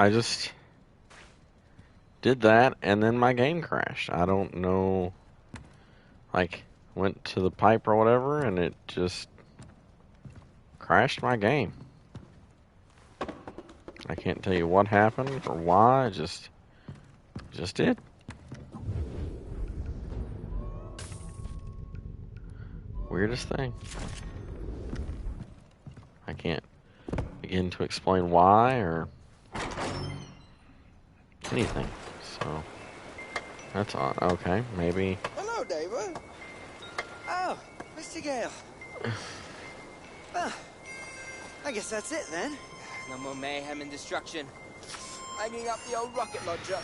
I just did that and then my game crashed. I don't know. Like, went to the pipe or whatever and it just crashed my game. I can't tell you what happened or why. It just did. Weirdest thing. I can't begin to explain why or anything. So that's odd. Okay, maybe. Hello, David. Oh, Mr. Gale. Well, I guess that's it then. No more mayhem and destruction. Hanging up the old rocket launcher. All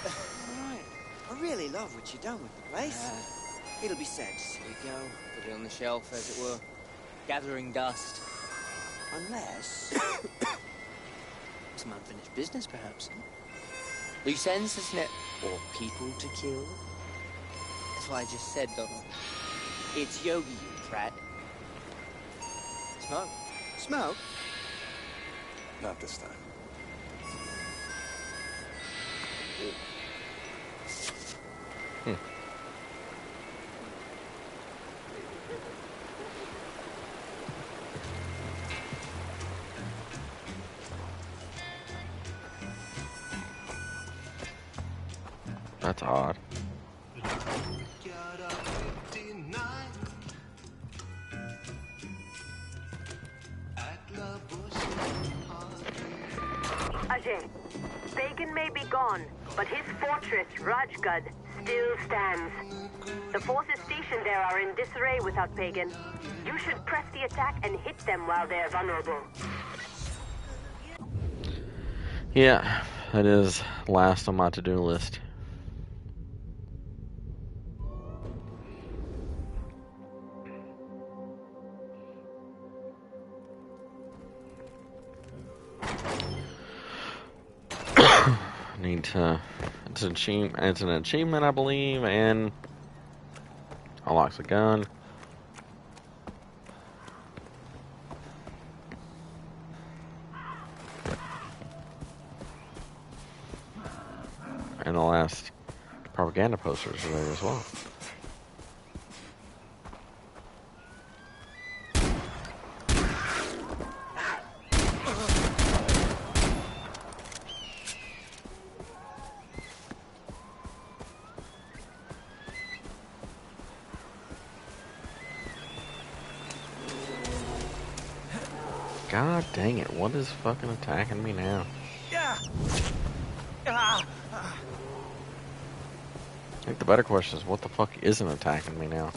right. I really love what you've done with the place. It'll be said. There you go. Put it on the shelf, as it were. Gathering dust. Unless... Some unfinished business, perhaps. Loose ends, isn't it? Or people to kill? That's what I just said, Donald. It's Yogi, you prat. Smoke? Smoke? Not this time. That's odd. Ajay, Pagan may be gone, but his fortress, Rajgad, still stands. The forces stationed there are in disarray without Pagan. You should press the attack and hit them while they're vulnerable. Yeah, that is last on my to-do list. Need to. It's an achievement, I believe, and unlocks a gun. And the last propaganda posters are there as well. God dang it, what is fucking attacking me now? Yeah. I think the better question is, what the fuck isn't attacking me now?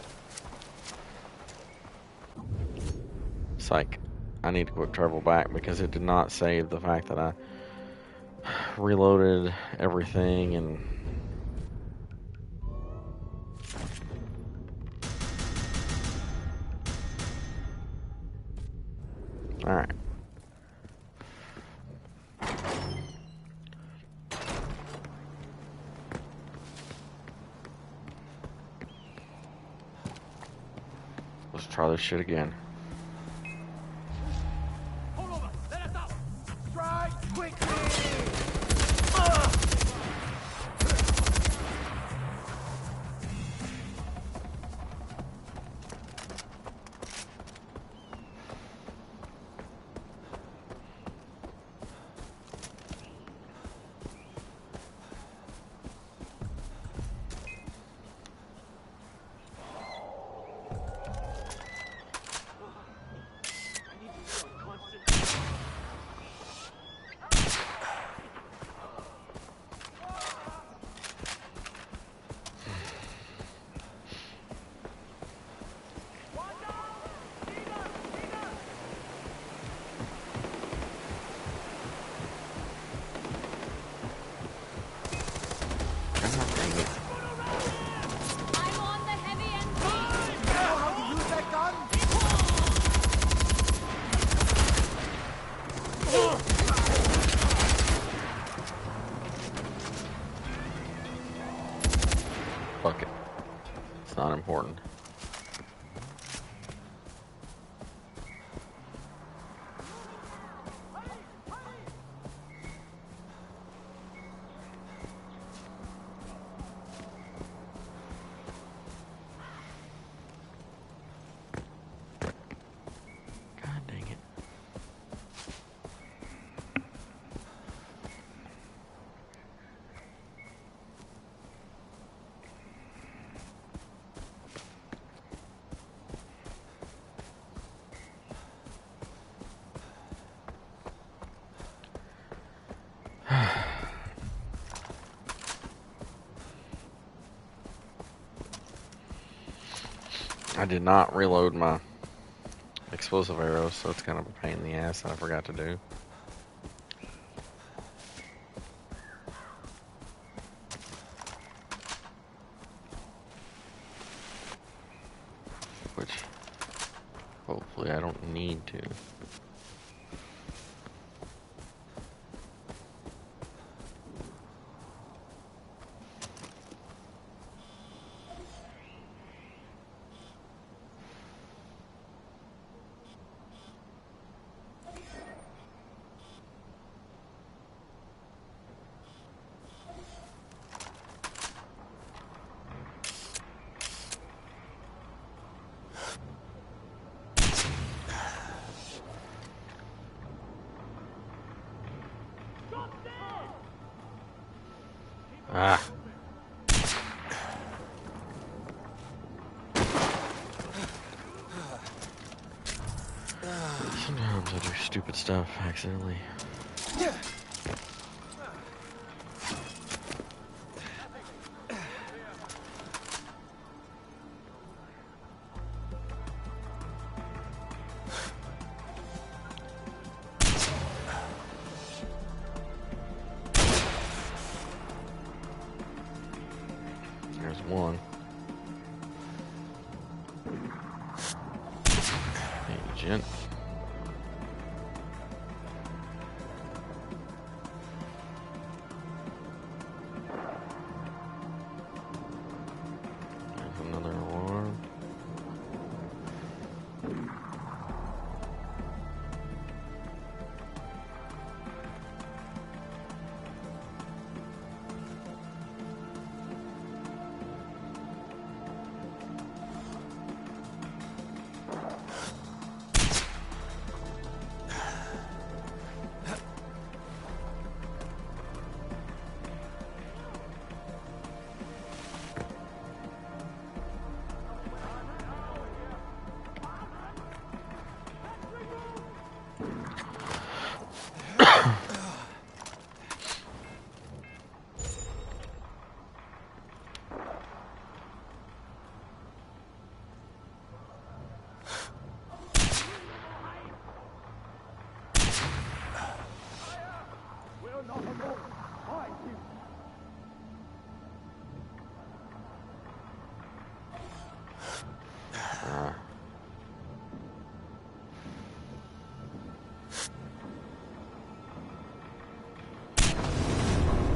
Psych. I need to quick travel back because it did not save the fact that I reloaded everything and... Alright. Let's try this shit again. Hold over! Let us out! Strike quickly! I'm on the heavy and You know how to use that gun? Fuck it. It's not important. I did not reload my explosive arrows, so it's kind of a pain in the ass that I forgot to do. Which, hopefully I don't need to. Ah. Sometimes I do stupid stuff accidentally. There's one. Agent. There's another alarm.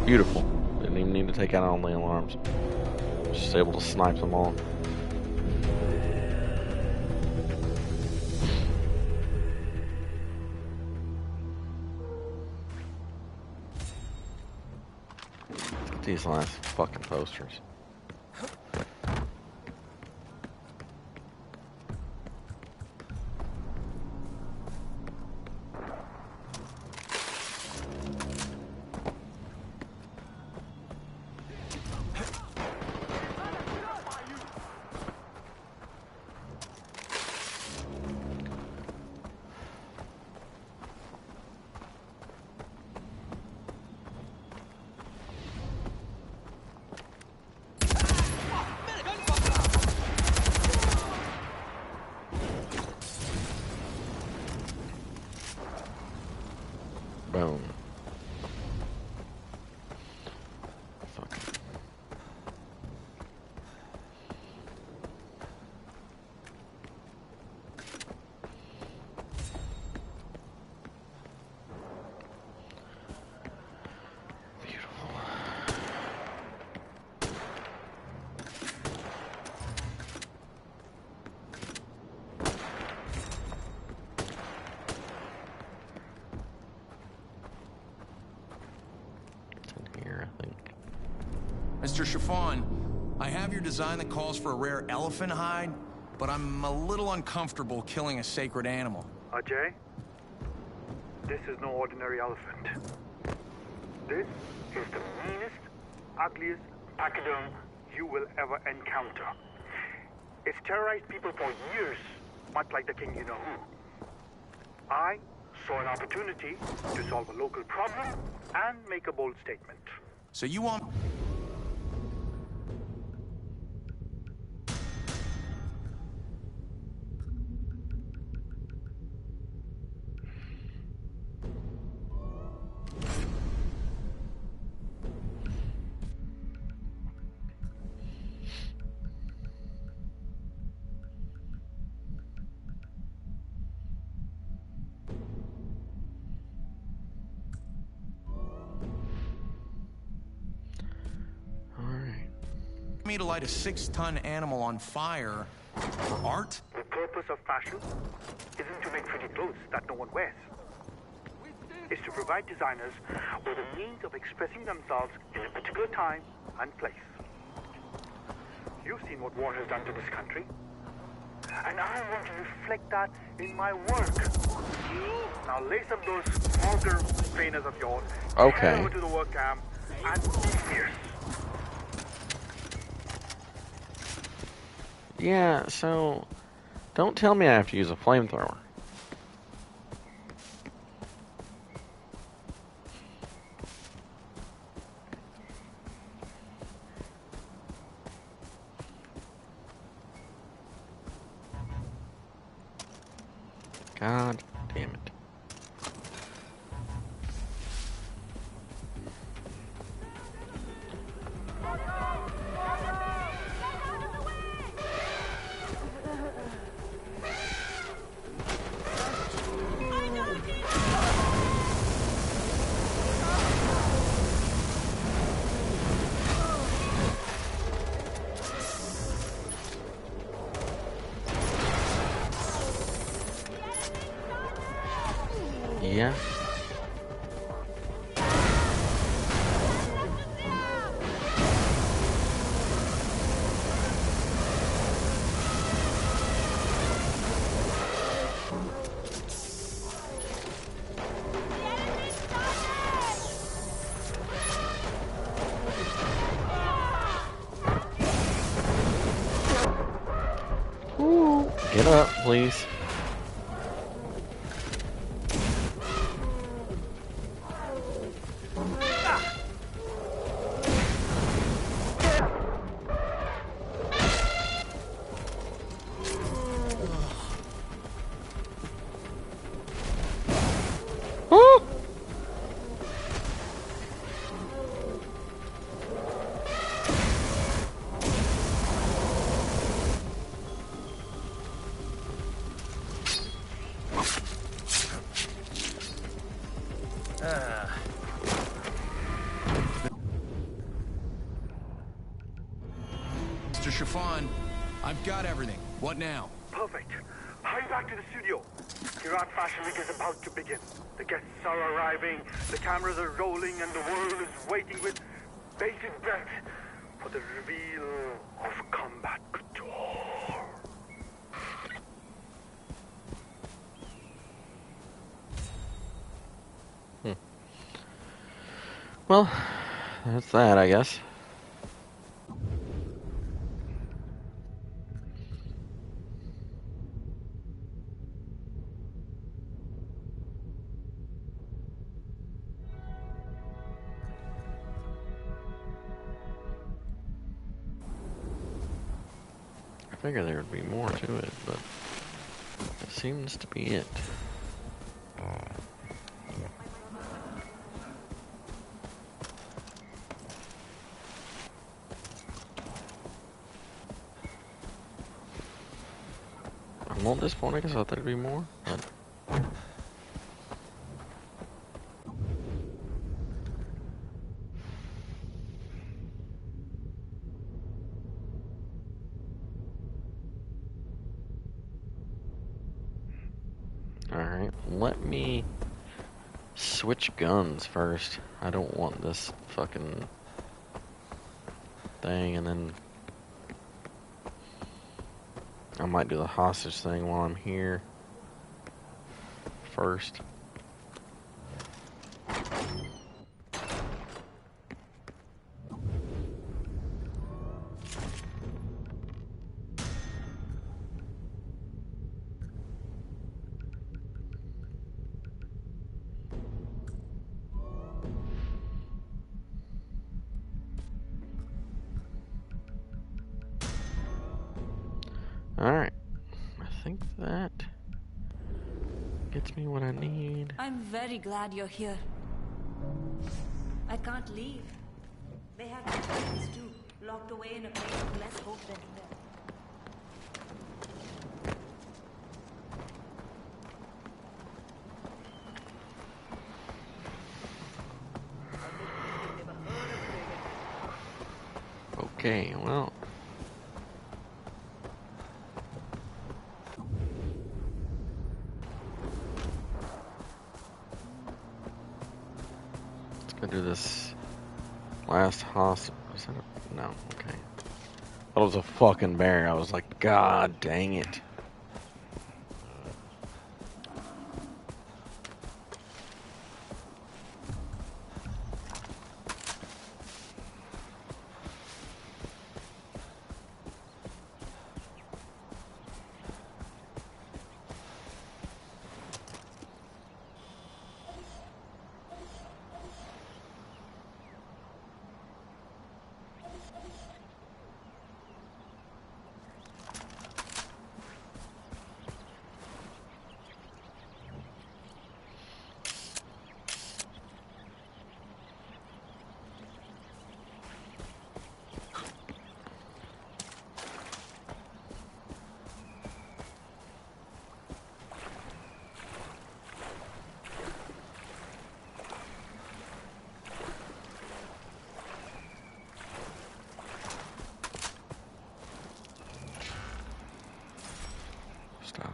Beautiful. Didn't even need to take out all the alarms. Just able to snipe them all. Let's get these last fucking posters. Boom. Fuck. Beautiful. Here, I think. Mr. Chiffon, I have your design that calls for a rare elephant hide, but I'm a little uncomfortable killing a sacred animal. Ajay, this is no ordinary elephant. This is the meanest, ugliest pachyderm you will ever encounter. It's terrorized people for years, much like the king you know who. I saw an opportunity to solve a local problem and make a bold statement. So you want... me to light a 6-ton animal on fire for art? The purpose of fashion isn't to make pretty clothes that no one wears. It's to provide designers with a means of expressing themselves in a particular time and place. You've seen what war has done to this country, and I want to reflect that in my work. Now lace up those vulgar trainers of yours, head over to the work camp, and be fierce. Yeah, so don't tell me I have to use a flamethrower. God damn it. Yeah. Ooh. Get up, please. Mr. Chiffon, I've got everything. What now? Perfect. Hurry back to the studio. Kirat Fashion Week is about to begin. The guests are arriving, the cameras are rolling, and the world is waiting with bated breath for the reveal of combat couture. Well, that's that, I guess. I figured there would be more to it, but that seems to be it. I'm a little disappointed because I thought there'd be more, but... Alright, let me switch guns first. I don't want this fucking thing, and then I might do the hostage thing while I'm here first. Alright, I think that gets me what I need. I'm very glad you're here. I can't leave. They have friends too, locked away in a place with less hope than here. Okay, well, this last hostage. Was that a... No, okay. That was a fucking bear. I was like, God dang it. Stop.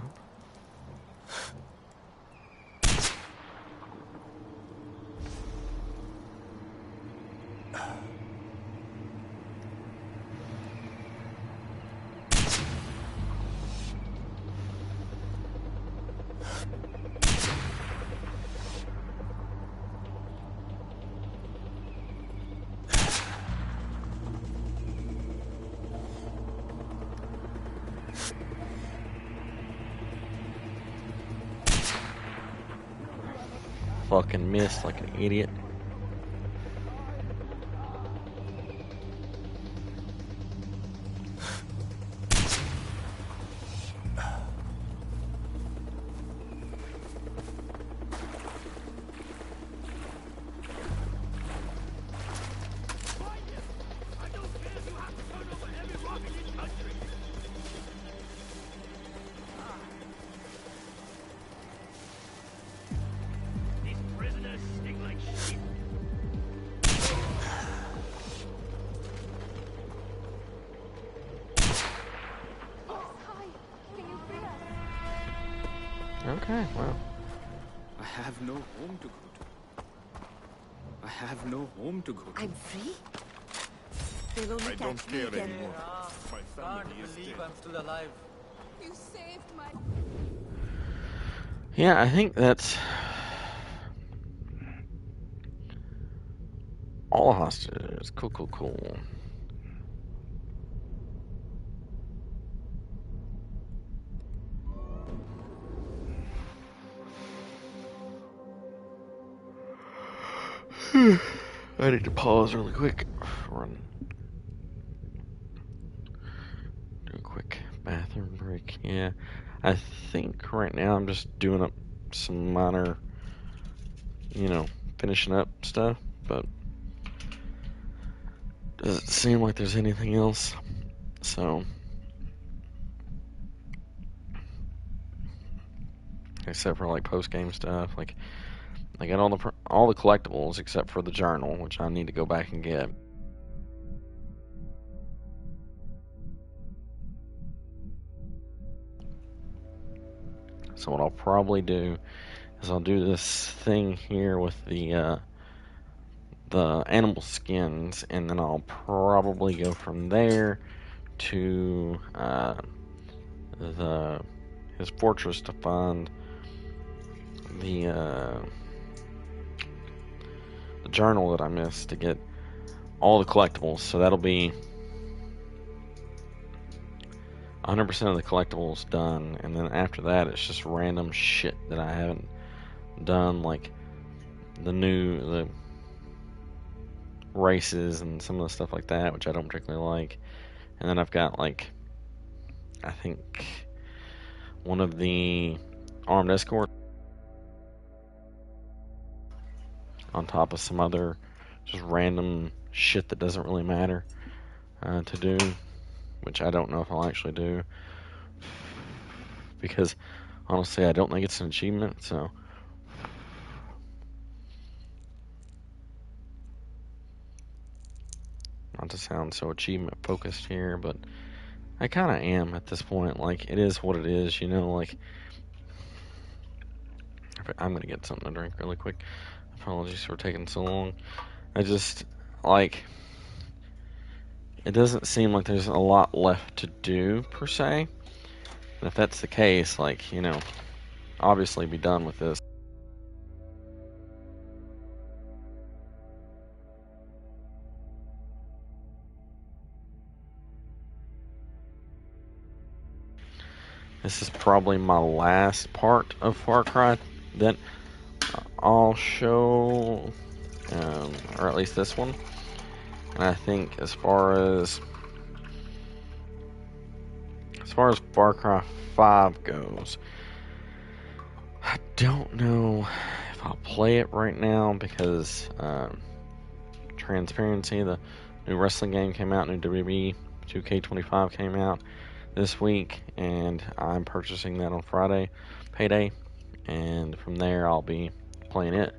Fucking missed like an idiot. Okay, well. I have no home to go to. I have no home to go to. I'm free? They'll only catch me again. My family is dead. I'm still alive. You saved my... Yeah, I think that's all hostages. Cool, cool, cool. I need to pause really quick. Do a quick bathroom break. Yeah, I think right now I'm just doing up some minor, finishing up stuff, but doesn't seem like there's anything else. So, except for like post-game stuff, like I got all the collectibles except for the journal, which I need to go back and get. So what I'll probably do is I'll do this thing here with the animal skins, and then I'll probably go from there to his fortress to find the journal that I missed to get all the collectibles. So that'll be 100% of the collectibles done, and then after that it's just random shit that I haven't done, like the races and some of the stuff like that, which I don't particularly like. And then I've got like, I think one of the armed escort on top of some other just random shit that doesn't really matter to do, which I don't know if I'll actually do, because honestly I don't think it's an achievement. So not to sound so achievement focused here, but I kind of am at this point. Like, it is what it is, like I'm gonna get something to drink really quick. Apologies for taking so long. I just, like, it doesn't seem like there's a lot left to do, per se. And if that's the case, like, you know, obviously be done with this. This is probably my last part of Far Cry that I'll show, or at least this one. And I think as far as Far Cry 5 goes, I don't know if I'll play it right now because transparency, the new wrestling game came out, new WWE 2K25 came out this week, and I'm purchasing that on Friday, payday, and from there I'll be playing it.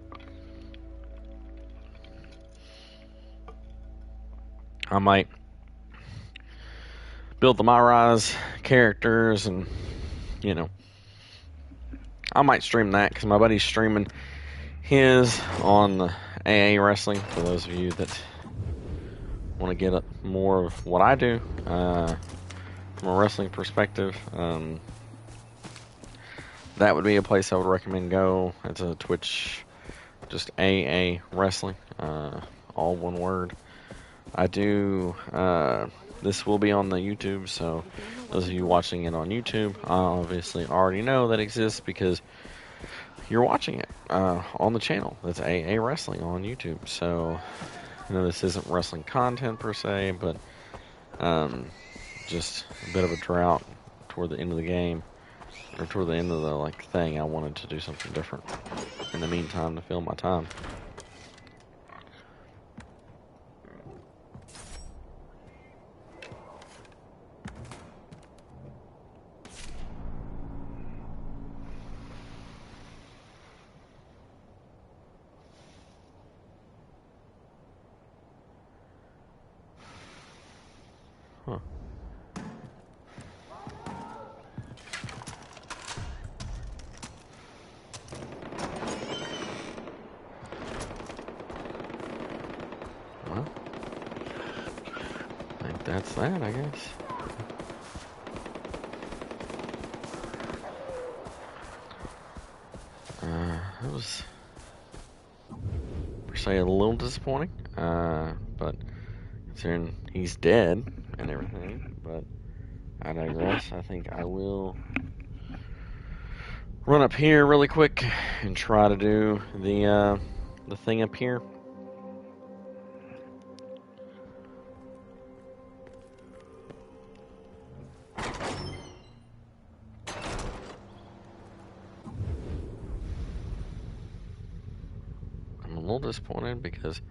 I might build the MyRise characters, and you know, I might stream that because my buddy's streaming his on the AA Wrestling. For those of you that want to get more of what I do from a wrestling perspective, that would be a place I would recommend go. It's a Twitch, just AA Wrestling, all one word. I do, this will be on the YouTube, so those of you watching it on YouTube obviously already know that exists because you're watching it on the channel. That's AA Wrestling on YouTube. So, you know, this isn't wrestling content per se, but just a bit of a drought toward the end of the game, or toward the end of the like thing. I wanted to do something different in the meantime to fill my time. Huh. Well, I think that's that, I guess. It was, per se, a little disappointing, but considering he's dead and everything, but I digress. I think I will run up here really quick and try to do the thing up here. I'm a little disappointed because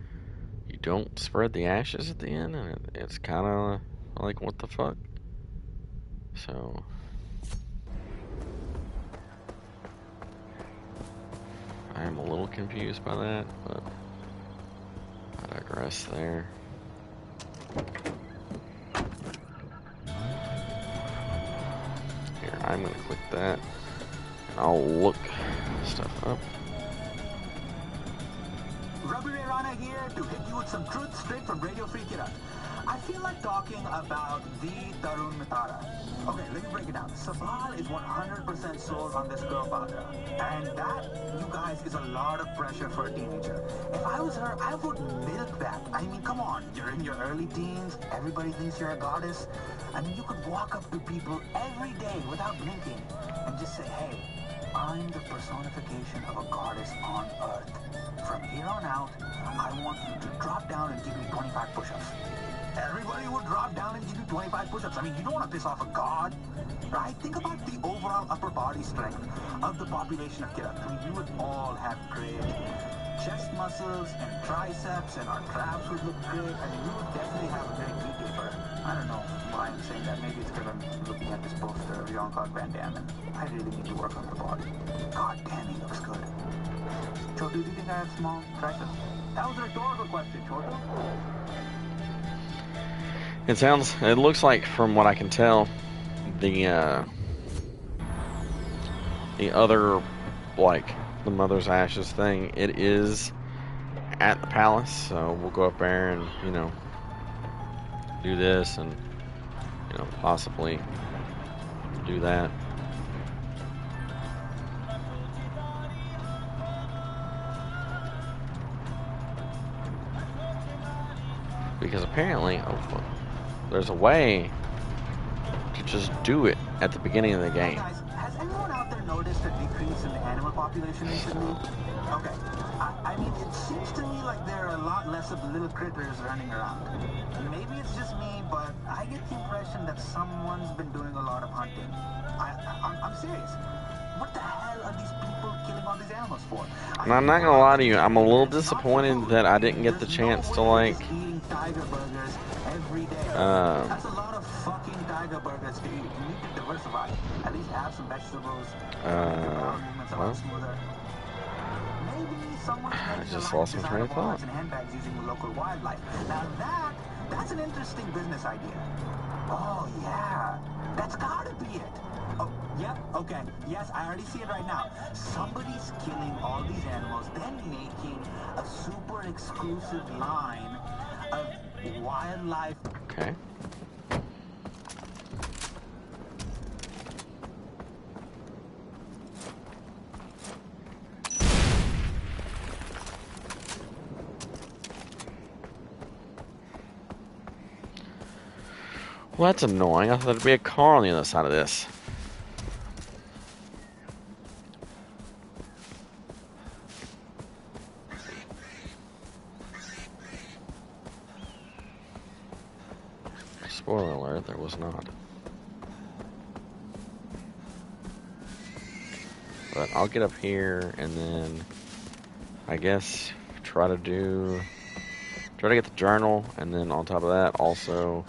you don't spread the ashes at the end, and it's kind of like, what the fuck? So, I am a little confused by that, but I digress there. Here, I'm going to click that, and I'll look stuff up. Ravi Ray Rana here to hit you with some truth straight from Radio Free Kirat. I feel like talking about the Tarun Mitara. Okay, let me break it down. Sabal is 100% sold on this girl Batra. And that, you guys, is a lot of pressure for a teenager. If I was her, I would milk that. I mean, come on, you're in your early teens, everybody thinks you're a goddess. I mean, you could walk up to people every day without blinking and just say, hey, I'm the personification of a goddess on Earth. From here on out, I want you to drop down and give me 25 push-ups. Everybody would drop down and give you 25 push-ups. I mean, you don't want to piss off a god, right? Think about the overall upper body strength of the population of Kirat. I mean, we would all have great chest muscles and triceps, and our traps would look great. I mean, we would definitely have a great meat taper. I don't know why I'm saying that. Maybe it's because I'm looking at this poster of Jean-Claude Van Damme, and I really need to work on the body. God damn, he looks good. Chotu, do you think I have small triceps? That was a rhetorical question, Chotu. It looks like, from what I can tell, the other, like, the Mother's Ashes thing, it is at the palace, so we'll go up there and, you know, do this and, you know, possibly do that. Because apparently, oh, there's a way to just do it at the beginning of the game. Guys, has anyone out there noticed a decrease in the animal population recently? Okay, I mean, it seems to me like there are a lot less of little critters running around. Maybe it's just me, but I get the impression that someone's been doing a lot of hunting. I'm serious. What the hell are these people killing all these animals for? And I'm not gonna lie to you, I'm a little disappointed that I didn't get the chance to, like, Tiger burgers every day. That's a lot of fucking tiger burgers to eat. You need to diversify. At least have some vegetables. Well, maybe someone's I just lost my train of thought. and handbags using the local wildlife. Now that's an interesting business idea. Oh yeah, that's gotta be it. Oh, yep, okay. Yes, I already see it right now. Somebody's killing all these animals, then making a super exclusive line of wildlife. Okay. Well, that's annoying. I thought there'd be a car on the other side of this. Spoiler alert, there was not. But I'll get up here and then I guess try to get the journal, and then on top of that also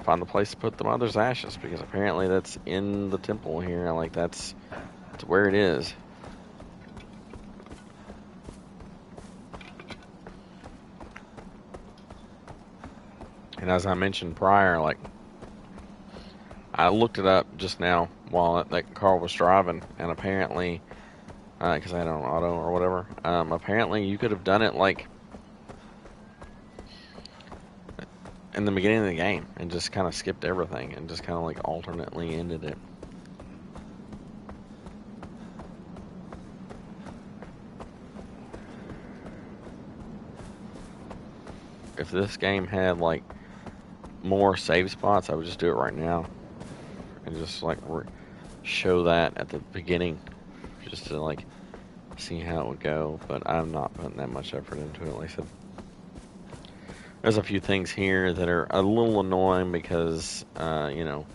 find the place to put the mother's ashes, because apparently that's in the temple here. Like that's where it is. And as I mentioned prior, like, I looked it up just now while that car was driving, and apparently, because I had it on auto or whatever, apparently you could have done it like in the beginning of the game and just kind of skipped everything and just kind of like alternately ended it. If this game had like more save spots, I would just do it right now and just like show that at the beginning just to like see how it would go, but I'm not putting that much effort into it. Like I said, there's a few things here that are a little annoying because, you know,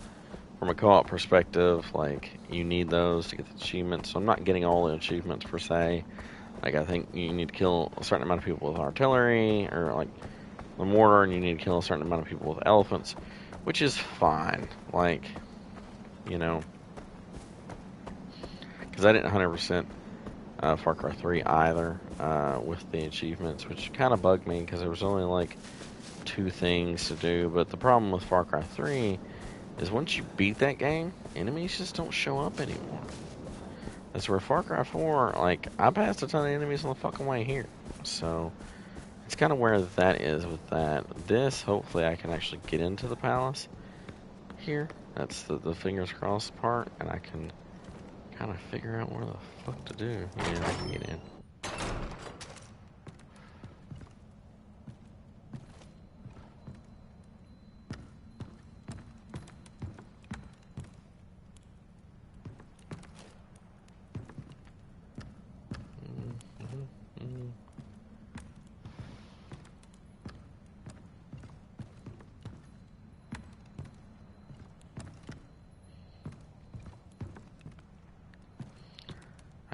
from a co-op perspective, like, you need those to get the achievements. So I'm not getting all the achievements per se. Like, I think you need to kill a certain amount of people with artillery, or like the mortar, and you need to kill a certain amount of people with elephants, which is fine. Like, you know, because I didn't 100% Far Cry 3 either with the achievements, which kind of bugged me because there was only like 2 things to do. But the problem with Far Cry 3 is once you beat that game, enemies just don't show up anymore. That's where Far Cry 4, like, I passed a ton of enemies on the fucking way here. So it's kind of where that is with that. This, hopefully I can actually get into the palace here. That's the fingers crossed part, and I can kind of figure out where the fuck to do. Yeah, I can get in.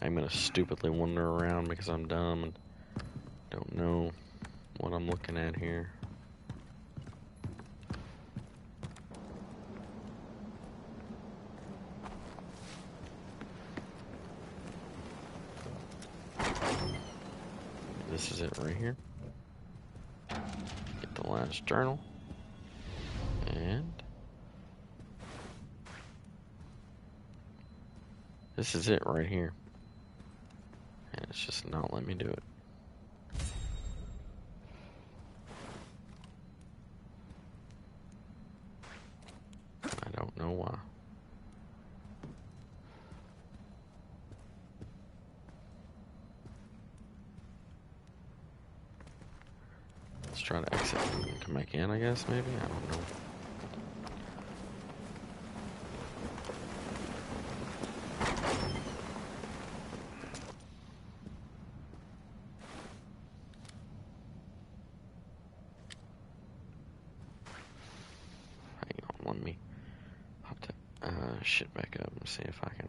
I'm gonna stupidly wander around because I'm dumb and don't know what I'm looking at here. This is it right here. Get the last journal. And this is it right here. And it's just not letting me do it. try to exit and come back in, I guess, maybe? I don't know. Hang on, let me pop that shit back up and see if I can.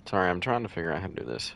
Sorry, I'm trying to figure out how to do this.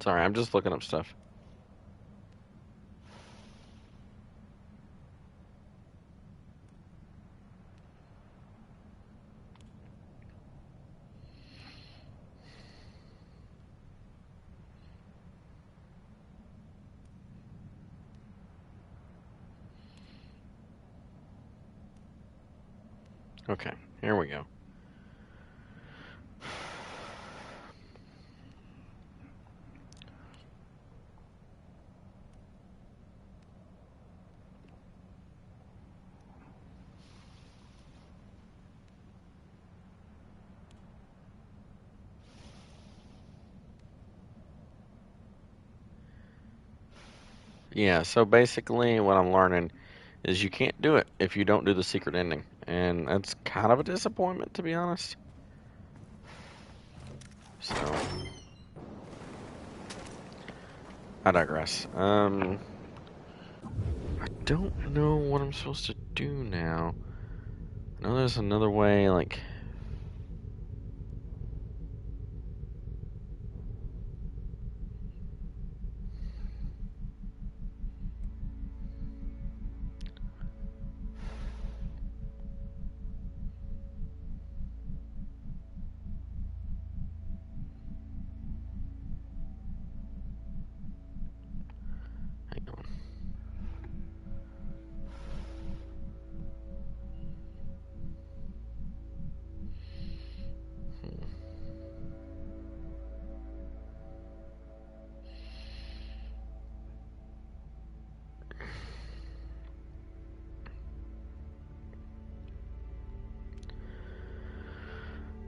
Sorry, I'm just looking up stuff. Okay, here we go. Yeah, so basically what I'm learning is you can't do it if you don't do the secret ending. And that's kind of a disappointment, to be honest. So, I digress. I don't know what I'm supposed to do now. I know there's another way, like... Hang on.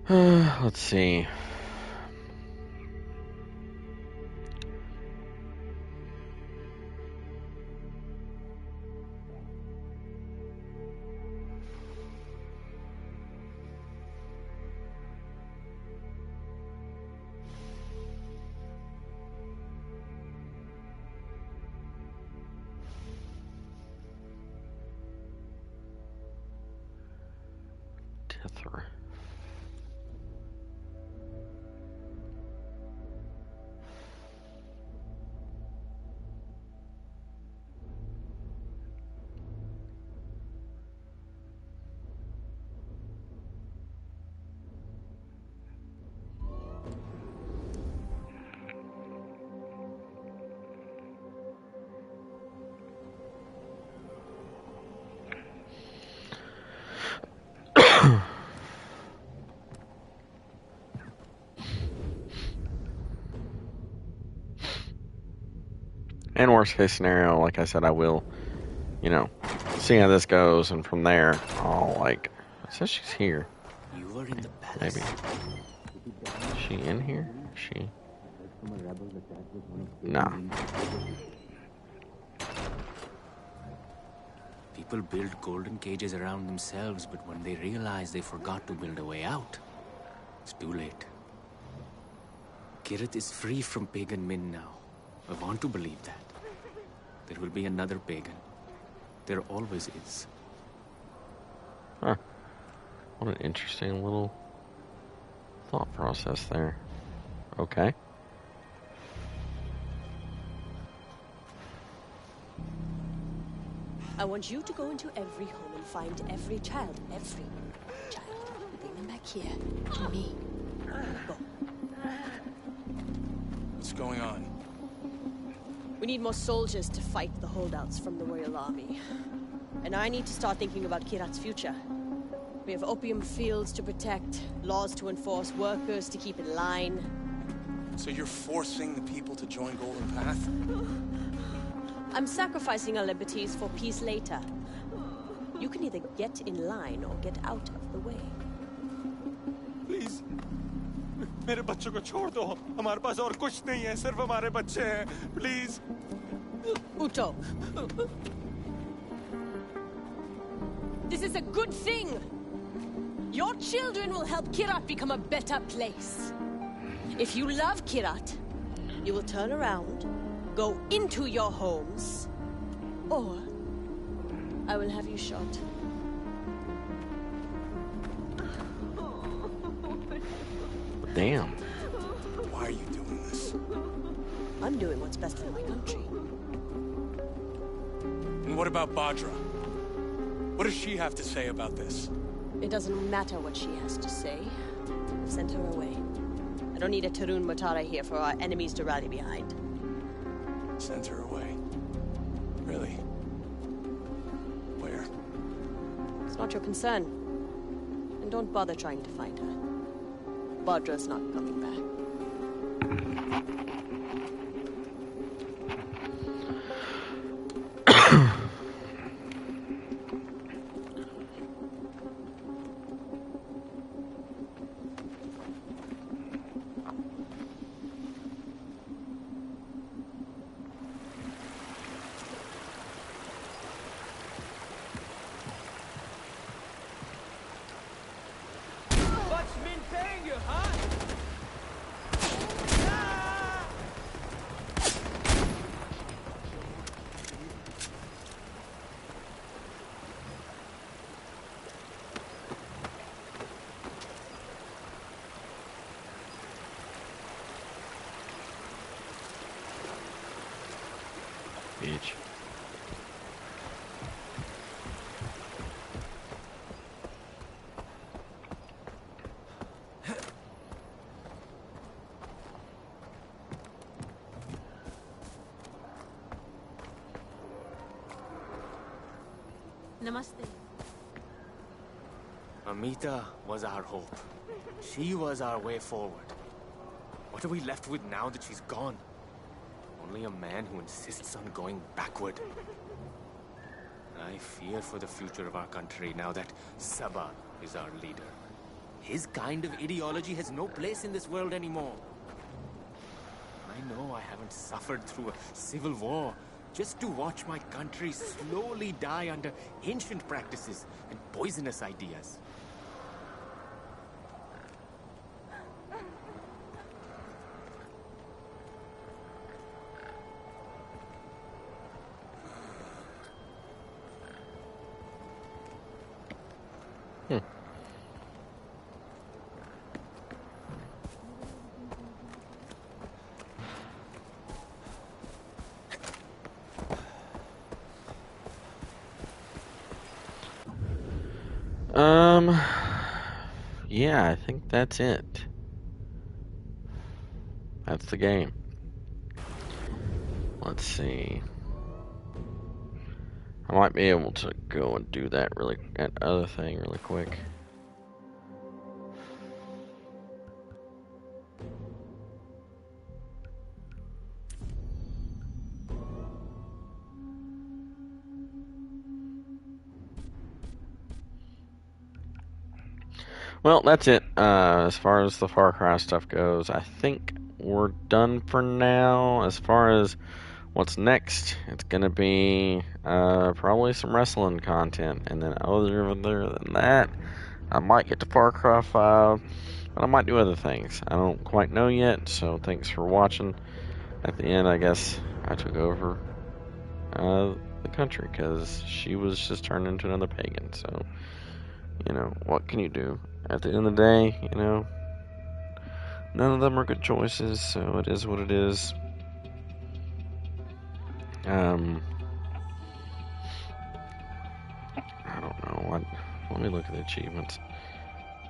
Let's see. Tithra. And worst case scenario, like I said, I will, you know, see how this goes, and from there, I'll like. It says she's here. You were in the palace. Maybe. Is she in here? Is she? Nah. People build golden cages around themselves, but when they realize they forgot to build a way out, it's too late. Kirat is free from pagan Min now. I want to believe that. There will be another pagan. There always is. Huh. What an interesting little thought process there. Okay. I want you to go into every home and find every child. Bring them back here to me. Go. What's going on? We need more soldiers to fight the holdouts from the Royal Army. And I need to start thinking about Kirat's future. We have opium fields to protect, laws to enforce, workers to keep in line. So you're forcing the people to join Golden Path? I'm sacrificing our liberties for peace later. You can either get in line or get out of the way. Please. मेरे बच्चों को छोड़ दो हमारे पास और कुछ नहीं है सिर्फ हमारे बच्चे हैं please Uto, this is a good thing. Your children will help Kirat become a better place. If you love Kirat, you will turn around, go into your homes, or I will have you shot. Damn. Why are you doing this? I'm doing what's best for my country. And what about Bhadra? What does she have to say about this? It doesn't matter what she has to say. Send her away. I don't need a Tarun Matara here for our enemies to rally behind. Send her away. Really? Where? It's not your concern. And don't bother trying to find her. Bhadra's not coming back. What's Min paying you, huh? Bitch. Namaste. Amita was our hope. She was our way forward. What are we left with now that she's gone? Only a man who insists on going backward. I fear for the future of our country now that Sabah is our leader. His kind of ideology has no place in this world anymore. I know I haven't suffered through a civil war just to watch my country slowly die under ancient practices and poisonous ideas. Yeah, I think that's it. That's the game. Let's see. I might be able to go and do that other thing really quick. Well, that's it. As far as the Far Cry stuff goes, I think we're done for now. As far as what's next, it's gonna be probably some wrestling content, and then other than that, I might get to Far Cry 5, but I might do other things. I don't quite know yet. So thanks for watching. At the end, I guess I took over the country because she was just turned into another pagan. So you know, what can you do? At the end of the day, you know, none of them are good choices, so it is what it is. I don't know. Let me look at the achievements,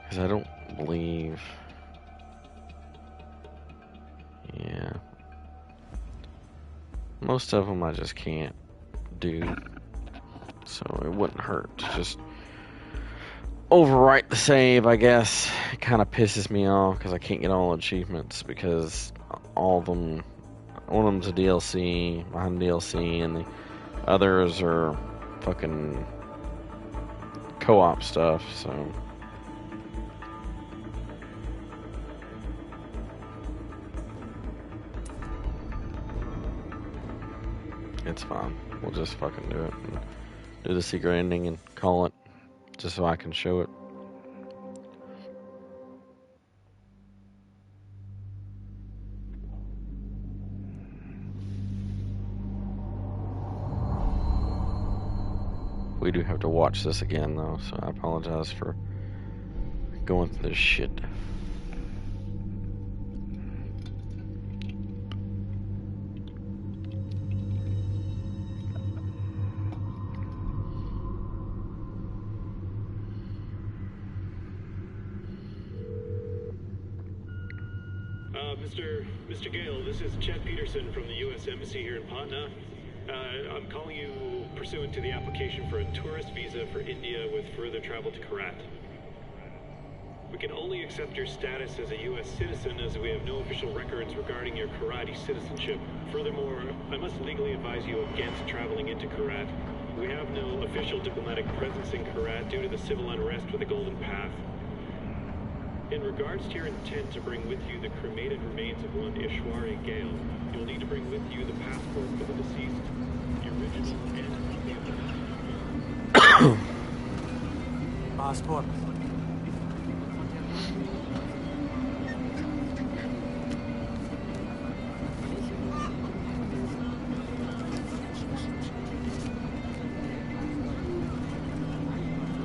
because I don't believe. Yeah, most of them I just can't do, so it wouldn't hurt to just overwrite the save, I guess. It kind of pisses me off because I can't get all achievements because all of them, one of them's a DLC, behind DLC, and the others are fucking co-op stuff, so. It's fine. We'll just fucking do it and do the secret ending and call it. Just so I can show it. We do have to watch this again though, so I apologize for going through this shit. Mr. Gale, this is Chet Peterson from the U.S. Embassy here in Patna. I'm calling you pursuant to the application for a tourist visa for India with further travel to Karat. We can only accept your status as a U.S. citizen as we have no official records regarding your Karati citizenship. Furthermore, I must legally advise you against traveling into Karat. We have no official diplomatic presence in Karat due to the civil unrest with the Golden Path. In regards to your intent to bring with you the cremated remains of one Ishwari Gale, you'll need to bring with you the passport for the deceased, the original and copy of the passport.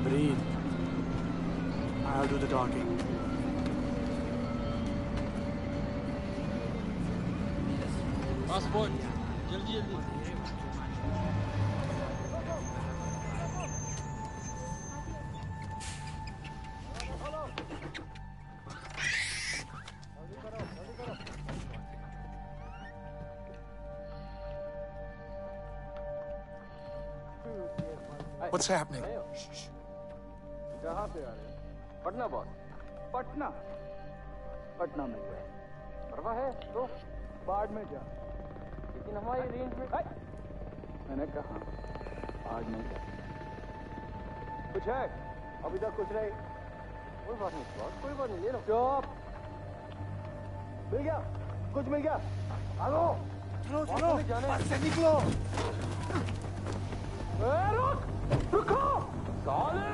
Breathe. I'll do the talking. Passport. जल्दी जल्दी. What's happening? कहाँ से आ रहे हैं? Patna boss. Patna. Patna में क्या? परवाह है तो बाढ़ में जा. लेकिन हमारी रेंज में मैंने कहा आज नहीं जा. कुछ है? अभी तक कुछ नहीं. कोई बात नहीं बॉस, कोई बात नहीं, ले लो। चुप। मिल गया, कुछ मिल गया। आगो। चलो चलो, बस से निकलो। रुक, रुको। साले।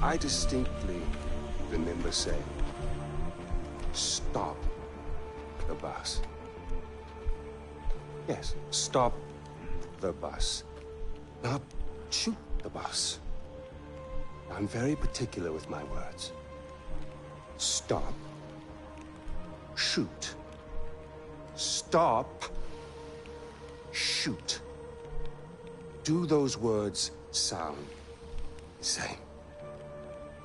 I distinctly remember saying, stop the bus. Yes, stop the bus. Not shoot the bus. I'm very particular with my words. Stop. Shoot. Stop. Shoot. Do those words sound the same?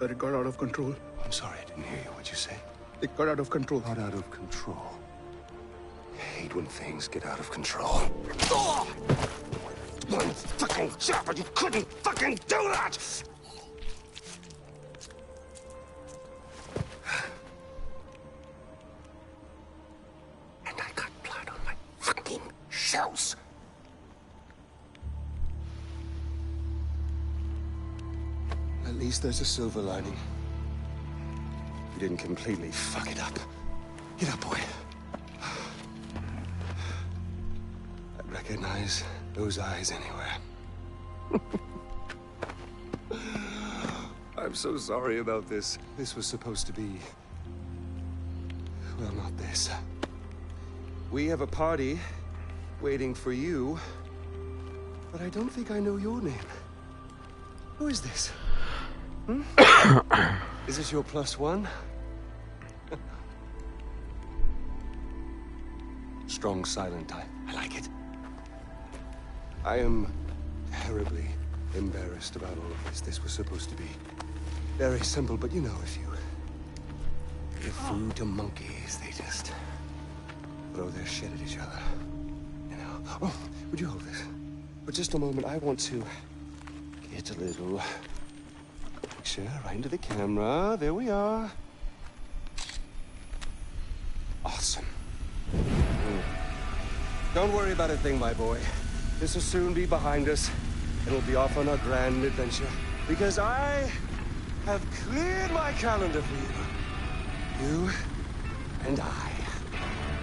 That it got out of control. I'm sorry, I didn't hear you. What'd you say? It got out of control. Got out of control. I hate when things get out of control. Oh! One fucking job, but you couldn't fucking do that! And I got blood on my fucking shoes. At least there's a silver lining. You didn't completely fuck it up. Get up, boy. I'd recognize those eyes anywhere. I'm so sorry about this. This was supposed to be... well, not this. We have a party waiting for you, but I don't think I know your name. Who is this? Hmm? Is this your +1? Strong, silent type. I like it. I am terribly embarrassed about all of this. This was supposed to be very simple, but you know, if you give food to monkeys, they just throw their shit at each other. You know? Oh, would you hold this? For just a moment, I want to get a little picture right into the camera. There we are. Awesome. Don't worry about a thing, my boy. This will soon be behind us, and we'll be off on our grand adventure. Because I have cleared my calendar for you. You and I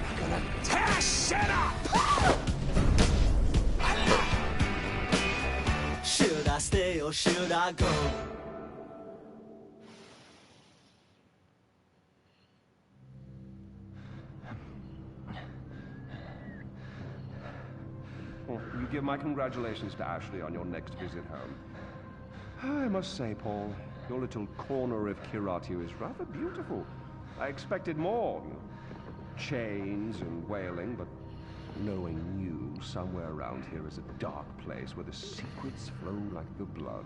are gonna tear shit up! Should I stay or should I go? You give my congratulations to Ashley on your next visit home. I must say, Paul, your little corner of Kiratu is rather beautiful. I expected more, you know, chains and wailing, but knowing you, somewhere around here is a dark place where the secrets flow like the blood.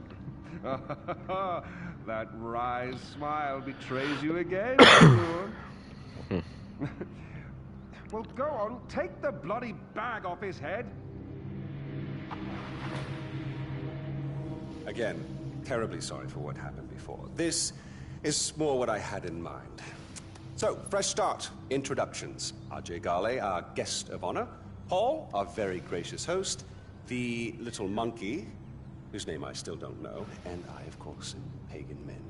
That wry smile betrays you again, Well, go on, take the bloody bag off his head. Again, terribly sorry for what happened before. This is more what I had in mind. So, fresh start. Introductions. Ajay Gale, our guest of honor. Paul, our very gracious host. The little monkey, whose name I still don't know. And I, of course, am Pagan Min.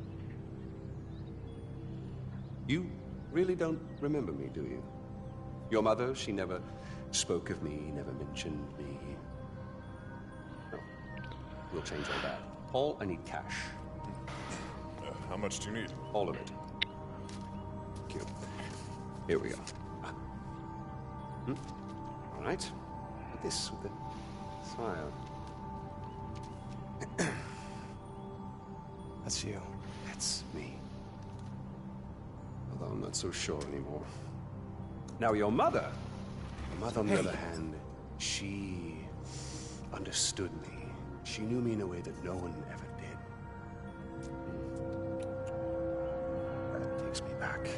You really don't remember me, do you? Your mother, she never spoke of me, never mentioned me. No. We'll change all that. Paul, I need cash. How much do you need? All of it. Thank you. Here we are. All right. this with a smile. That's you. That's me. Although I'm not so sure anymore. Now, your mother, on the other hand, she understood me. She knew me in a way that no one ever did. That takes me back.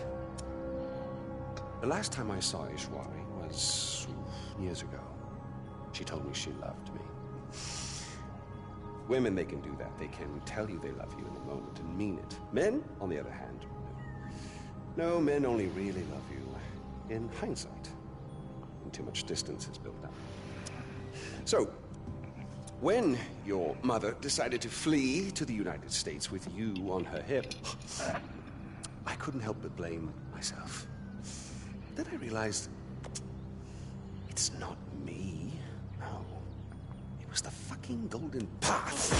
The last time I saw Ishwari was years ago. She told me she loved me. Women, they can do that. They can tell you they love you in the moment and mean it. Men, on the other hand, no, men only really love you in hindsight. When too much distance is built up. So, when your mother decided to flee to the United States with you on her hip, I couldn't help but blame myself. Then I realized it's not me. No. It was the fucking Golden Path.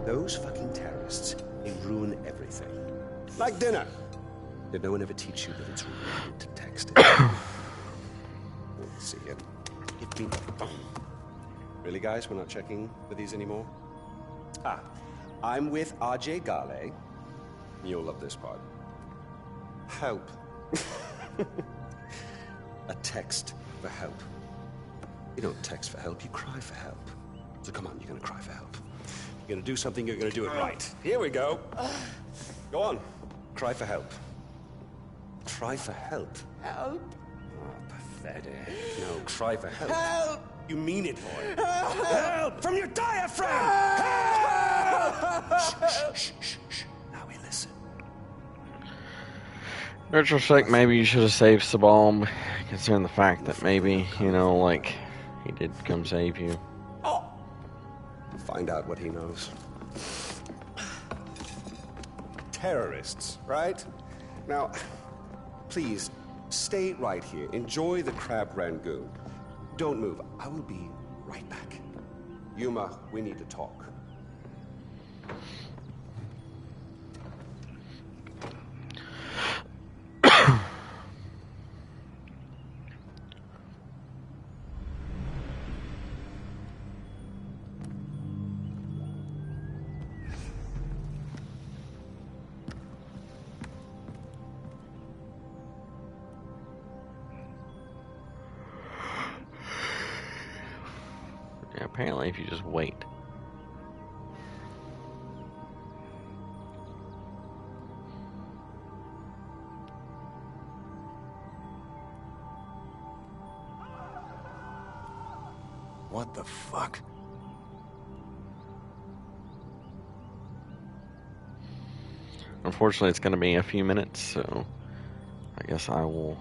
Those fucking terrorists, they ruin everything. Like dinner. Did no one ever teach you that it's rude to text it? Let's see here. Give me the phone. Really, guys? We're not checking for these anymore? I'm with RJ Gale. You'll love this part. Help. A text for help. You don't text for help, you cry for help. So come on, you're gonna cry for help. You're gonna do something, you're gonna do it right. Here we go. Go on. Cry for help. Cry for help. Help. Oh, pathetic. No, cry for help. Help. You mean it, boy. Help! From your diaphragm! Help! Shh, shh, shh, shh. Now we listen. Retrospect, maybe you should have saved Sabal, considering the fact that maybe, you know, like, he did come save you. Find out what he knows. Terrorists, right? Now, please, stay right here. Enjoy the crab rangoon. Don't move. I will be right back. Yuma, we need to talk. Apparently, if you just wait. What the fuck? Unfortunately, it's going to be a few minutes, so I guess I will,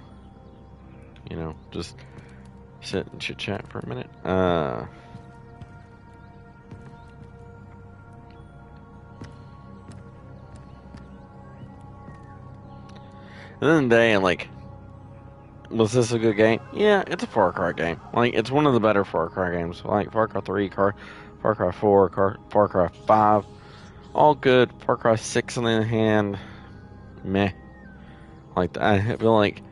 you know, just sit and chit-chat for a minute. At the end of the day, like, was this a good game? Yeah, it's a Far Cry game. Like, it's one of the better Far Cry games. Like, Far Cry 3, Far Cry 4, Far Cry 5. All good. Far Cry 6 on the other hand, meh. Like, I feel like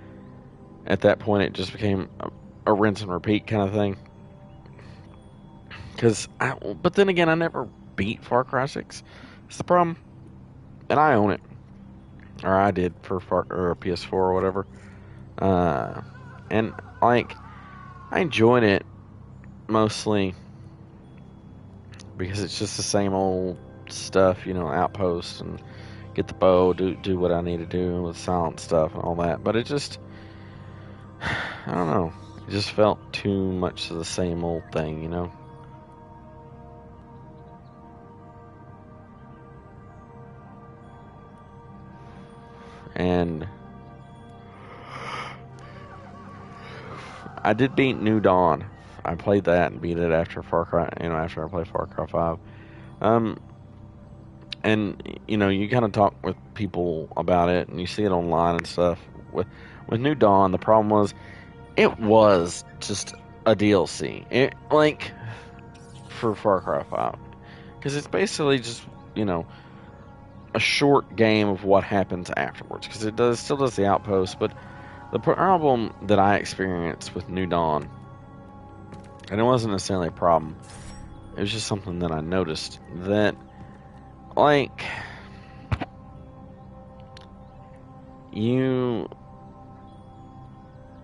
at that point it just became a rinse and repeat kind of thing. But then again, I never beat Far Cry 6. That's the problem. And I own it. Or I did for PS4 or whatever. And, like, I enjoyed it mostly because it's just the same old stuff, you know, outposts and get the bow, do what I need to do with silent stuff and all that. But it just, I don't know, it just felt too much of the same old thing, you know? And I did beat New Dawn. I played that and beat it after Far Cry, you know, after I played Far Cry 5. And, you know, you kind of talk with people about it and you see it online and stuff. With New Dawn, the problem was, it was just a DLC. It, like, for Far Cry 5. Because it's basically just, you know, a short game of what happens afterwards, because it still does the outpost. But the problem that I experienced with New Dawn And it wasn't necessarily a problem. It was just something that I noticed that, like,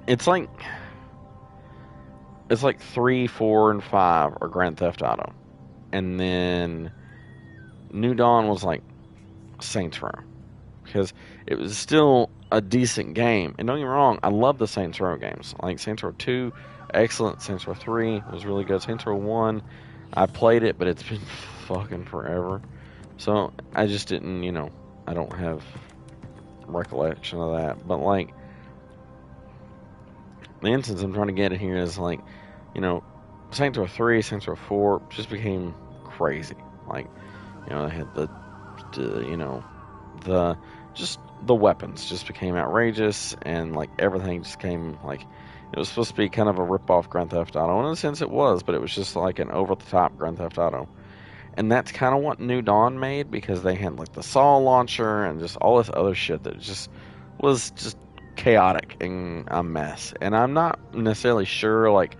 it's like 3, 4, and 5 are Grand Theft Auto. And then New Dawn was like Saints Row. Because it was still a decent game. And don't get me wrong, I love the Saints Row games. Like Saints Row 2, excellent. Saints Row 3 was really good. Saints Row 1, I played it, but it's been fucking forever. So I just didn't, I don't have recollection of that. But like, the instance I'm trying to get at here is like, Saints Row 3, Saints Row 4 just became crazy. Like, they had the weapons just became outrageous, and like everything just came like, it was supposed to be kind of a rip-off Grand Theft Auto, and in a sense it was, but it was just like an over-the-top Grand Theft Auto. And that's kind of what New Dawn made, because they had like the saw launcher and just all this other shit that just was just chaotic and a mess. And I'm not necessarily sure like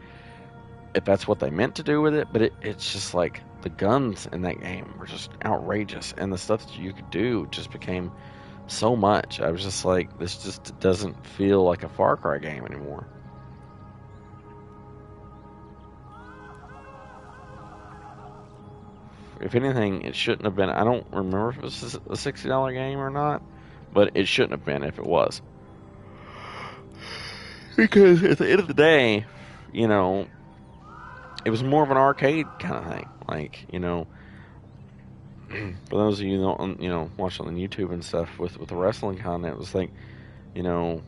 if that's what they meant to do with it, but it's just like the guns in that game were just outrageous, and the stuff that you could do just became so much. I was just like, this just doesn't feel like a Far Cry game anymore. If anything, it shouldn't have been. I don't remember if it was a $60 game or not, but it shouldn't have been if it was. Because at the end of the day, it was more of an arcade kind of thing. Like, for those of you that, watch on YouTube and stuff with the wrestling content, it was like, how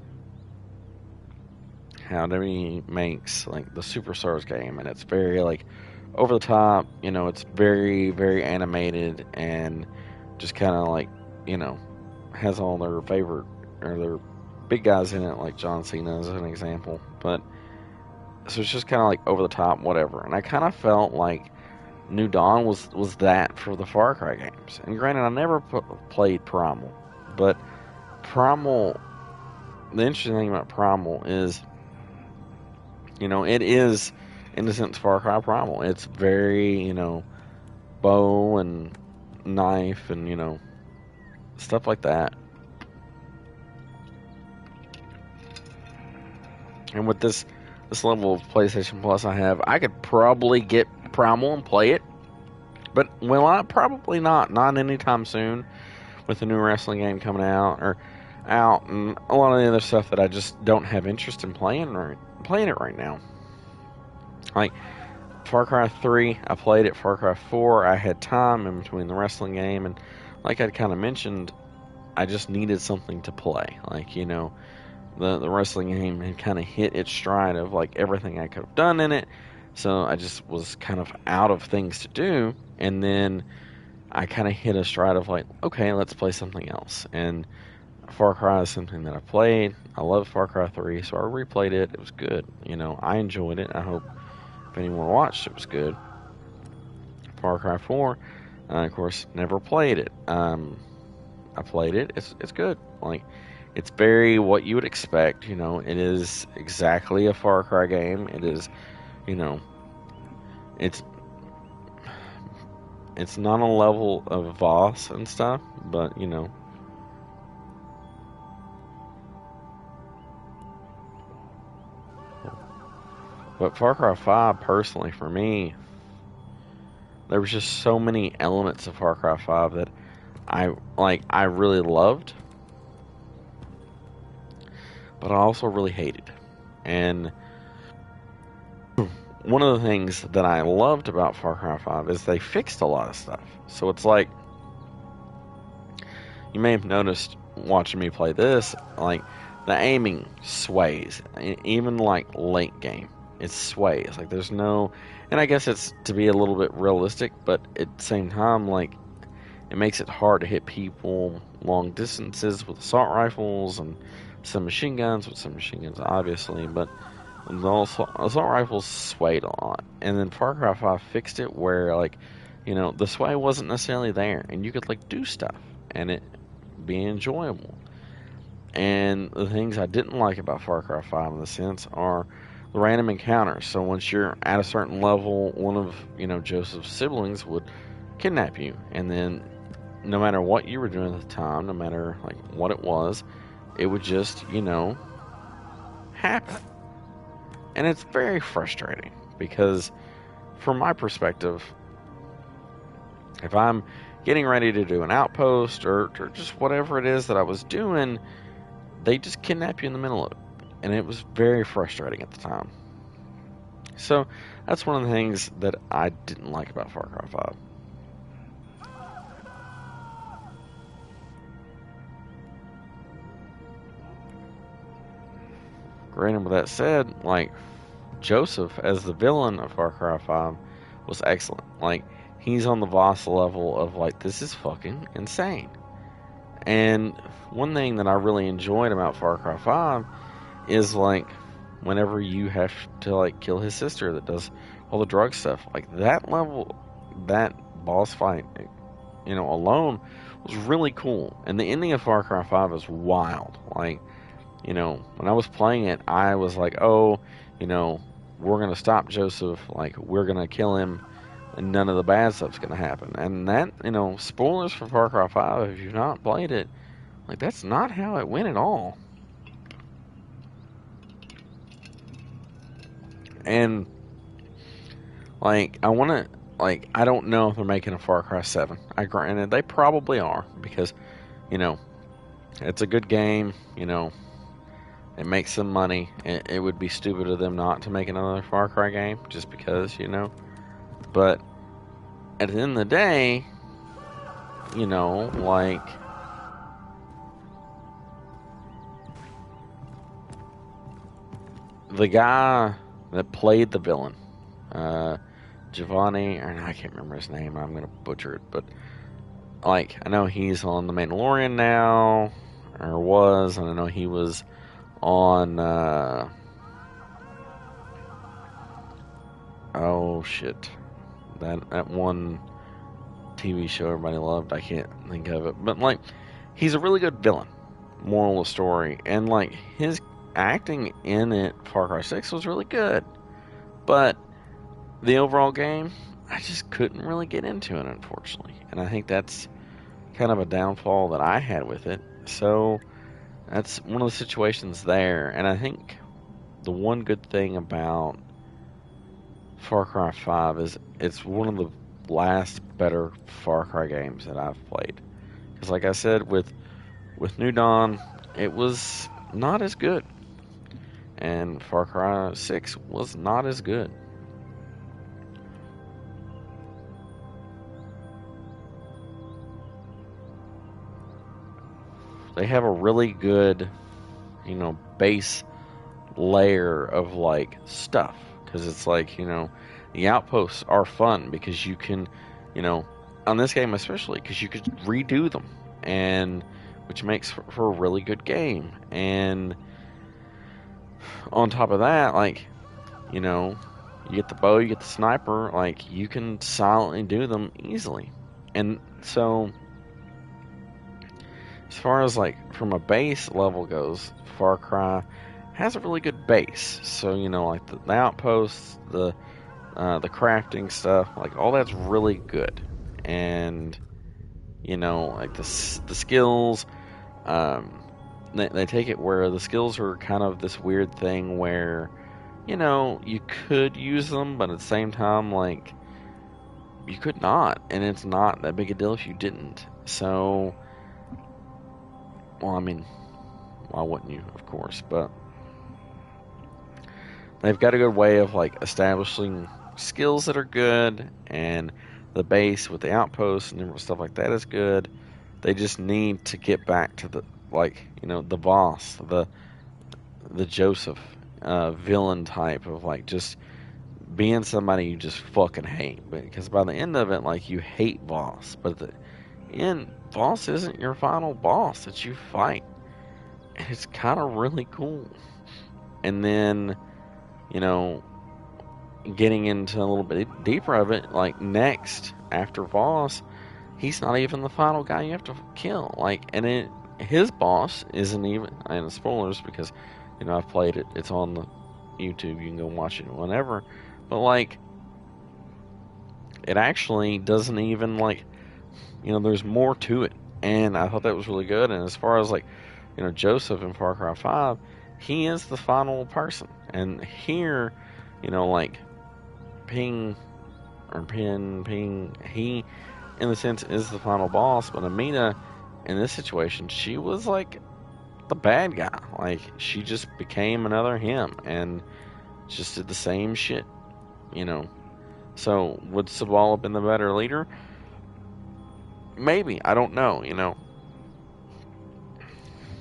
WWE makes like the Superstars game, and it's very like over the top, it's very, very animated, and just kind of like, has all their favorite or their big guys in it, like John Cena as an example. But so it's just kind of like over the top, whatever. And I kind of felt like New Dawn was that for the Far Cry games. And granted, I never played Primal, but Primal, the interesting thing about Primal is, it is, in a sense, Far Cry Primal. It's very, bow and knife and, stuff like that. And with this level of PlayStation Plus I have, I could probably get Primal and play it. But, probably not. Not anytime soon, with the new wrestling game coming out, and a lot of the other stuff that I just don't have interest in playing it right now. Like, Far Cry 3, I played it. Far Cry 4, I had time in between the wrestling game, and like I'd kind of mentioned, I just needed something to play. Like, the wrestling game had kind of hit its stride of like everything I could have done in it, so I just was kind of out of things to do, and then I kind of hit a stride of like, okay, let's play something else. And Far Cry is something that I played. I love Far Cry 3, so I replayed it. It was good. I enjoyed it. I hope if anyone watched, it was good. Far Cry 4, of course, never played it. I played it. It's good. Like, it's very what you would expect. It is exactly a Far Cry game. It is, it's not a level of Voss and stuff, but But Far Cry 5, personally, for me, there was just so many elements of Far Cry 5 that I really loved, but I also really hated. And one of the things that I loved about Far Cry 5 is they fixed a lot of stuff. So it's like, you may have noticed watching me play this, like, the aiming sways, even like late game. It sways. Like, there's no, and I guess it's to be a little bit realistic, but at the same time, like, it makes it hard to hit people long distances with assault rifles and some machine guns, obviously, but the assault rifles swayed a lot. And then Far Cry 5 fixed it where, like, the sway wasn't necessarily there, and you could, like, do stuff, and it be enjoyable. And the things I didn't like about Far Cry 5 in the sense are, the random encounters. So once you're at a certain level, one of, Joseph's siblings would kidnap you, and then no matter what you were doing at the time, no matter like what it was, it would just, happen. And it's very frustrating because from my perspective, if I'm getting ready to do an outpost or just whatever it is that I was doing, they just kidnap you in the middle of it. And it was very frustrating at the time. So that's one of the things that I didn't like about Far Cry 5. Granted, with that said, like, Joseph as the villain of Far Cry 5 was excellent. Like, he's on the Voss level of, like, this is fucking insane. And one thing that I really enjoyed about Far Cry 5 is, like, whenever you have to, like, kill his sister that does all the drug stuff, like, that level, that boss fight, alone was really cool. And the ending of Far Cry 5 is wild. Like, when I was playing it, I was like, oh, we're going to stop Joseph, like, we're going to kill him, and none of the bad stuff's going to happen. And that, spoilers for Far Cry 5, if you've not played it, like, that's not how it went at all. And, like, I want to, like, I don't know if they're making a Far Cry 7. Granted, they probably are, because, it's a good game, it makes some money. It would be stupid of them not to make another Far Cry game, just because, But at the end of the day, like, the guy that played the villain, Giovanni, or I can't remember his name, I'm going to butcher it, but, like, I know he's on The Mandalorian now, or was, and I know he was on, oh shit, that one TV show everybody loved, I can't think of it, but, like, he's a really good villain, moral of the story, and, like, his acting in it, Far Cry 6, was really good, but the overall game, I just couldn't really get into it, unfortunately, and I think that's kind of a downfall that I had with it. So that's one of the situations there, and I think the one good thing about Far Cry 5 is it's one of the last better Far Cry games that I've played, because like I said, with New Dawn, it was not as good, and Far Cry 6 was not as good. They have a really good, base layer of, like, stuff. Because it's like, the outposts are fun because you can, on this game especially, because you could redo them. And, which makes for a really good game. And on top of that, like, you get the bow, you get the sniper, like, you can silently do them easily. And so, as far as, like, from a base level goes, Far Cry has a really good base. So, like, the outposts, the crafting stuff, like, all that's really good. And, like, the skills, they take it where the skills are kind of this weird thing where, you could use them, but at the same time, like, you could not. And it's not that big a deal if you didn't. So, well, I mean, why wouldn't you, of course, but they've got a good way of, like, establishing skills that are good, and the base with the outposts and stuff like that is good. They just need to get back to the, like, the boss, the Joseph villain type of, like, just being somebody you just fucking hate, because by the end of it, like, you hate Voss, but at the end, Voss isn't your final boss that you fight. And it's kind of really cool. And then, getting into a little bit deeper of it, like, next, after Voss, he's not even the final guy you have to kill. Like, and his boss isn't even, and spoilers, because, I've played it, it's on the YouTube. You can go watch it whenever. But, like, it actually doesn't even, like, you know, there's more to it. And I thought that was really good. And as far as, like, you know, Joseph in Far Cry 5, he is the final person. And here, you know, like, Ping, he, in a sense, is the final boss. But Amina, in this situation, she was, like, the bad guy. Like, she just became another him and just did the same shit, you know. So, would Sabal have been the better leader? Maybe. I don't know, you know.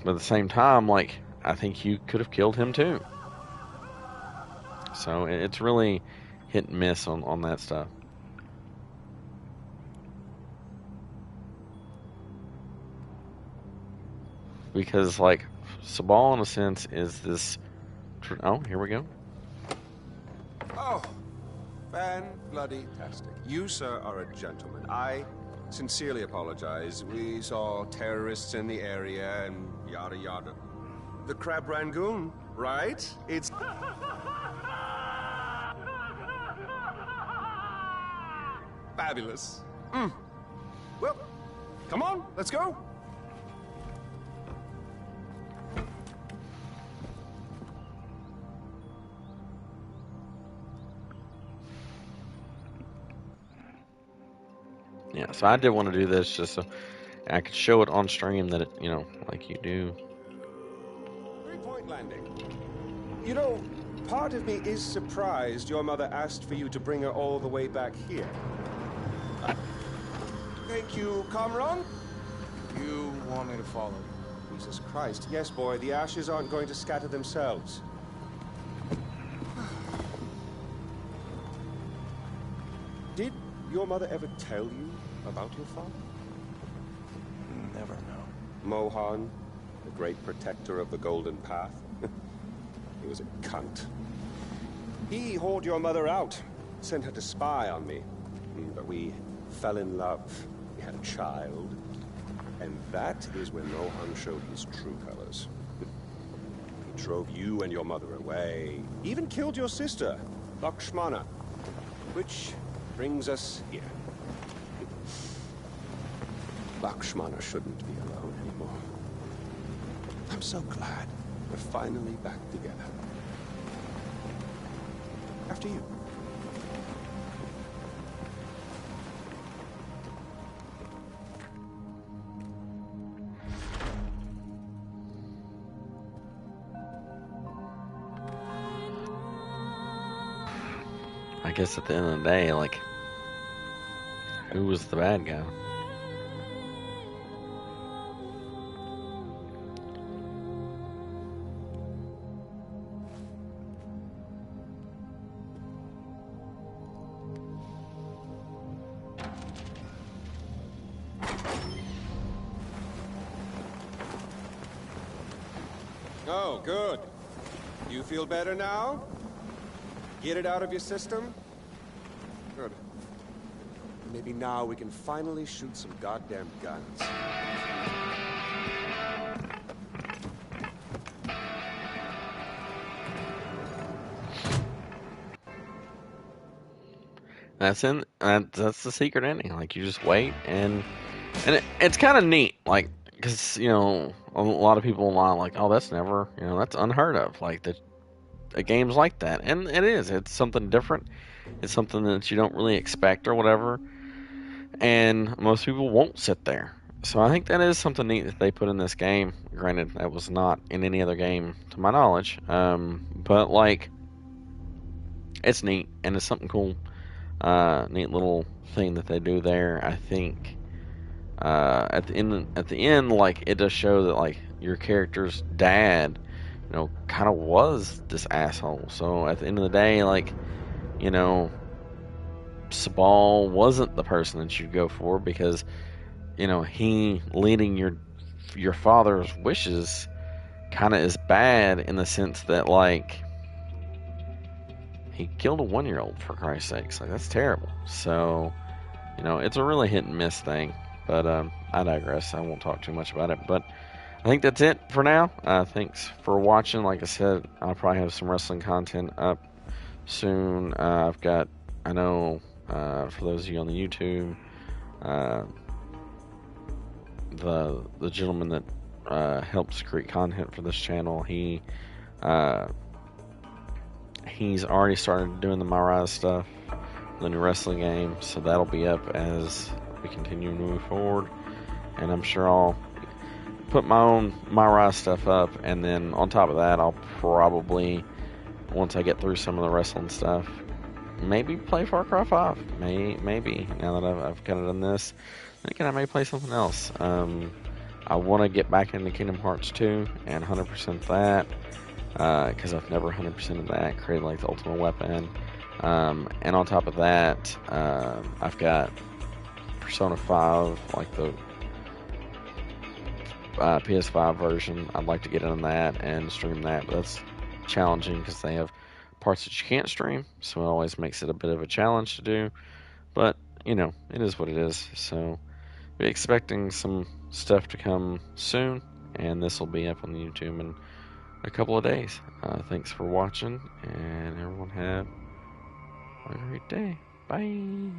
But at the same time, like, I think you could have killed him too. So, it's really hit and miss on that stuff. Because, like, Sabal, in a sense, is this... Oh, here we go. Oh, fan-bloody-tastic. You, sir, are a gentleman. I sincerely apologize. We saw terrorists in the area and yada yada. The Crab Rangoon, right? It's... fabulous. Well, come on, let's go. Yeah, so I did want to do this just so I could show it on stream that it, you know, like you do. 3-point landing. You know, part of me is surprised your mother asked for you to bring her all the way back here. Thank you, Kamran. You want me to follow? Jesus Christ. Yes, boy, the ashes aren't going to scatter themselves. Did your mother ever tell you about your father? Never know. Mohan, the great protector of the Golden Path. He was a cunt. He hauled your mother out, sent her to spy on me. But we fell in love. We had a child. And that is when Mohan showed his true colors. He drove you and your mother away. Even killed your sister, Lakshmana. Which brings us here. Lakshmana shouldn't be alone anymore. I'm so glad we're finally back together. After you. I guess at the end of the day, like, who was the bad guy? Oh, good. You feel better now? Get it out of your system? Good. Maybe now we can finally shoot some goddamn guns. That's the secret ending. Like, you just wait, and it's kind of neat. Like, because, you know, a lot of people online like, oh, that's never, you know, that's unheard of. Like, a game's like that, and it is. It's something different. It's something that you don't really expect or whatever, and most people won't sit there. So I think that is something neat that they put in this game. Granted, that was not in any other game to my knowledge, but like, it's neat and it's something cool. Neat little thing that they do there. I think at the end, like, it does show that, like, your character's dad, you know, kind of was this asshole. So at the end of the day, like, you know, Sabal wasn't the person that you'd go for, because, you know, he leading your father's wishes kind of is bad in the sense that, like, he killed a 1-year-old, for Christ's sakes. Like, that's terrible. So, you know, it's a really hit and miss thing. But I digress. I won't talk too much about it. But I think that's it for now. Thanks for watching. Like I said, I'll probably have some wrestling content up soon. I know, for those of you on the YouTube, the gentleman that helps create content for this channel, he's already started doing the MyRise stuff, the new wrestling game, so that'll be up as we continue to move forward. And I'm sure I'll put my own MyRise stuff up, and then on top of that, I'll probably, once I get through some of the wrestling stuff, maybe play Far Cry 5. Maybe now that I've kind of done this, thinking I may play something else. I want to get back into Kingdom Hearts 2 and 100% that, because I've never 100% of that, created like the Ultimate Weapon. And on top of that, I've got Persona 5, like the PS5 version. I'd like to get in that and stream that, but that's challenging because they have parts that you can't stream, so it always makes it a bit of a challenge to do. But, you know, it is what it is. So, be expecting some stuff to come soon, and this will be up on the YouTube in a couple of days. Thanks for watching, and everyone have a great day. Bye.